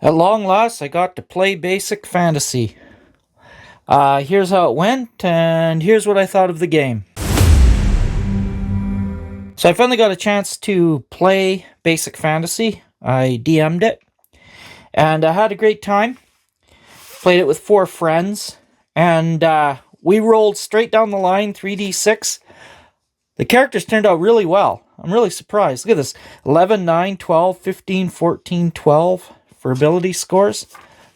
At long last, I got to play Basic Fantasy. Here's how it went, and here's what I thought of the game. So I finally got a chance to play Basic Fantasy. I DM'd it, and I had a great time. Played it with 4 friends, and we rolled straight down the line, 3d6. The characters turned out really well. I'm really surprised. Look at this. 11, 9, 12, 15, 14, 12 for ability scores.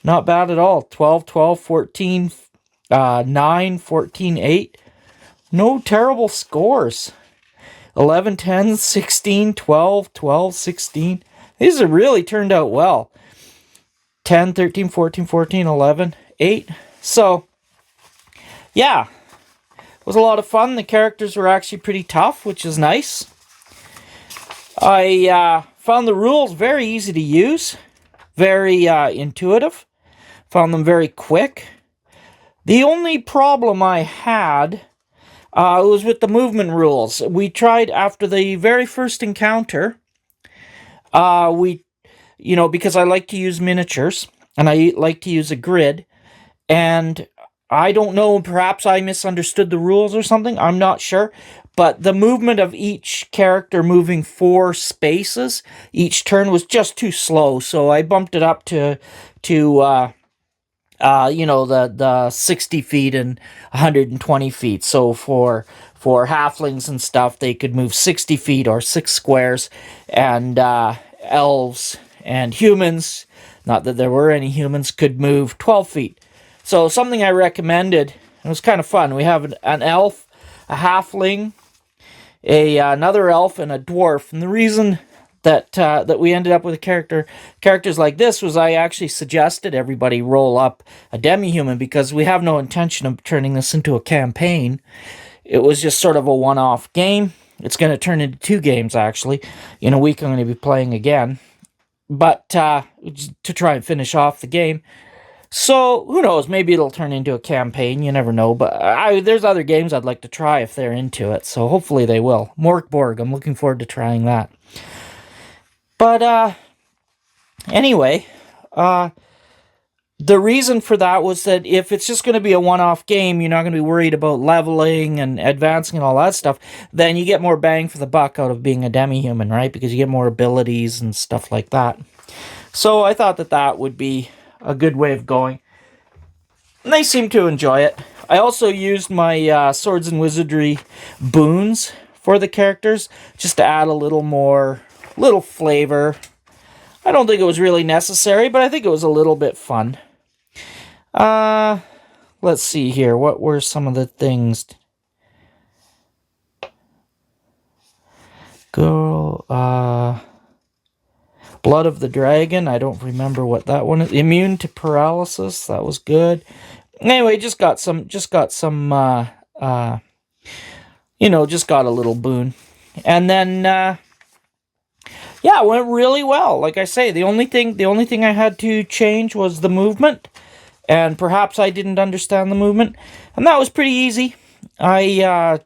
Not bad at all. 12, 12, 14, 9, 14, 8. No terrible scores. 11, 10, 16, 12, 12, 16. These have really turned out well. 10, 13, 14, 14, 11, 8. So, yeah. It was a lot of fun. The characters were actually pretty tough, which is nice. I found the rules very easy to use. Very intuitive. Found them very quick. The only problem I had was with the movement rules. We tried after the very first encounter. Because I like to use miniatures and I like to use a grid, and I don't know, perhaps I misunderstood the rules or something. I'm not sure. But the movement of each character moving 4 spaces each turn was just too slow. So I bumped it up to the 60 feet and 120 feet. So for halflings and stuff, they could move 60 feet or 6 squares. And elves and humans, not that there were any humans, could move 12 feet. So something I recommended, it was kind of fun. We have an elf, a halfling, another elf, and a dwarf. And the reason that we ended up with characters like this was I actually suggested everybody roll up a demi-human because we have no intention of turning this into a campaign. It was just sort of a one-off game. It's going to turn into 2 games, actually. In a week, I'm going to be playing again. But to try and finish off the game. So, who knows, maybe it'll turn into a campaign, you never know, but there's other games I'd like to try if they're into it, so hopefully they will. Morkborg, I'm looking forward to trying that. But, anyway, the reason for that was that if it's just going to be a one-off game, you're not going to be worried about leveling and advancing and all that stuff, then you get more bang for the buck out of being a demi-human, right? Because you get more abilities and stuff like that. So I thought that would be a good way of going. And they seem to enjoy it. I also used my Swords and Wizardry boons for the characters, just to add a little flavor. I don't think it was really necessary, but I think it was a little bit fun. Let's see here. What were some of the things? Blood of the Dragon. I don't remember what that one is. Immune to paralysis. That was good. Anyway, just got a little boon. And then, it went really well. Like I say, the only thing I had to change was the movement. And perhaps I didn't understand the movement. And that was pretty easy. To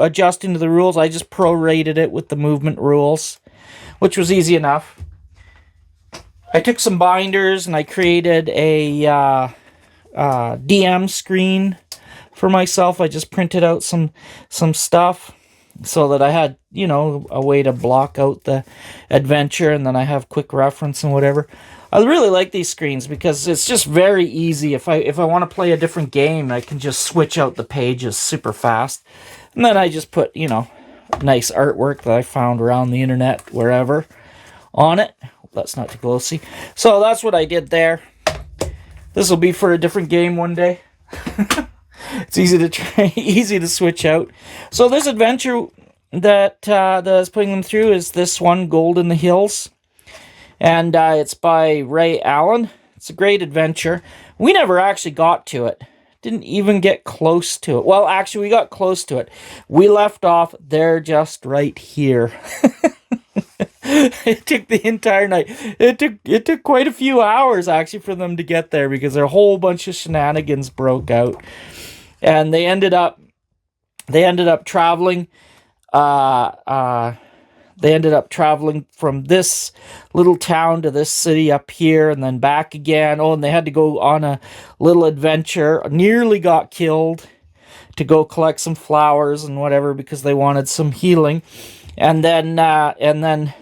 adjust into the rules, I just prorated it with the movement rules, which was easy enough. I took some binders and I created a DM screen for myself. I just printed out some stuff so that I had, a way to block out the adventure, and then I have quick reference and whatever. I really like these screens because it's just very easy. If I want to play a different game, I can just switch out the pages super fast. And then I just put, nice artwork that I found around the internet, wherever, on it. That's not too closely. So that's what I did there. This will be for a different game one day. It's easy to switch out. So this adventure that I was putting them through is this one, Gold in the Hills. And it's by Ray Allen. It's a great adventure. We never actually got to it. Didn't even get close to it. Well, actually, we got close to it. We left off there just right here. It took the entire night. It took quite a few hours, actually, for them to get there because a whole bunch of shenanigans broke out. And they ended up traveling. they ended up traveling from this little town to this city up here and then back again. Oh, and they had to go on a little adventure. Nearly got killed to go collect some flowers and whatever because they wanted some healing. And then the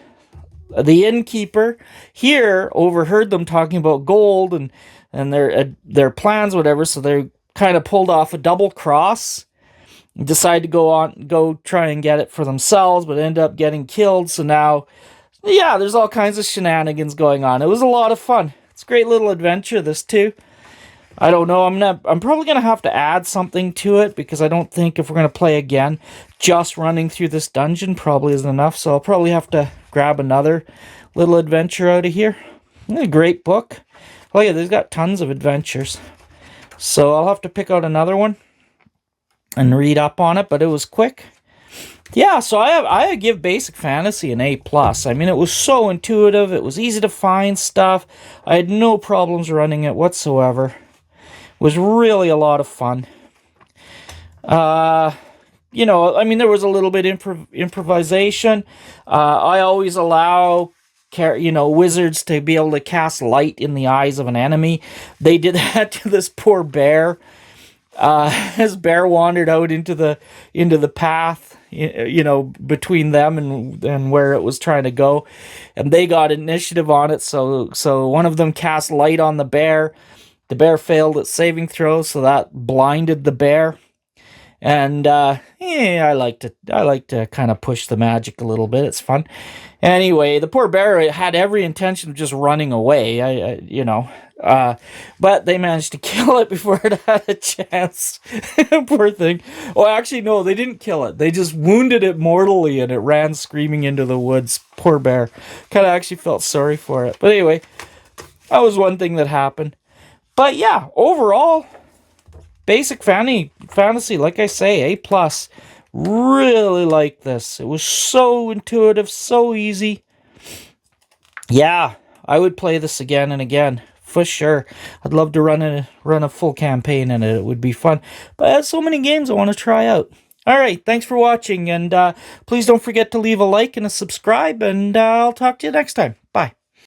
innkeeper here overheard them talking about gold and their plans, whatever. So they kind of pulled off a double cross. Decide to go try and get it for themselves, but end up getting killed. So now, yeah, there's all kinds of shenanigans going on. It was a lot of fun. It's a great little adventure, this too. I don't know. I'm probably gonna have to add something to it because I don't think if we're gonna play again, just running through this dungeon probably isn't enough. So I'll probably have to grab another little adventure out of here. It's a great book. Oh yeah, there's got tons of adventures. So I'll have to pick out another one and read up on it, but it was quick. Yeah, so I give Basic Fantasy an A+. I mean, it was so intuitive. It was easy to find stuff. I had no problems running it whatsoever. It was really a lot of fun. You know, I mean, there was a little bit improvisation. I always allow wizards to be able to cast light in the eyes of an enemy. They did that to this poor bear. His bear wandered out into the path, between them and where it was trying to go, and they got initiative on it. So one of them cast light on the bear. The bear failed its saving throw, so that blinded the bear. And I like to kind of push the magic a little bit. It's fun. Anyway, the poor bear had every intention of just running away. But they managed to kill it before it had a chance. Poor thing. Well, actually, no, they didn't kill it. They just wounded it mortally, and it ran screaming into the woods. Poor bear. Kind of actually felt sorry for it. But anyway, that was one thing that happened. But yeah, overall, Basic Fantasy, like I say, A+. Really like this. It was so intuitive, so easy. Yeah, I would play this again and again, for sure. I'd love to run a full campaign in it. It would be fun. But I have so many games I want to try out. Alright, thanks for watching, and please don't forget to leave a like and a subscribe, and I'll talk to you next time. Bye.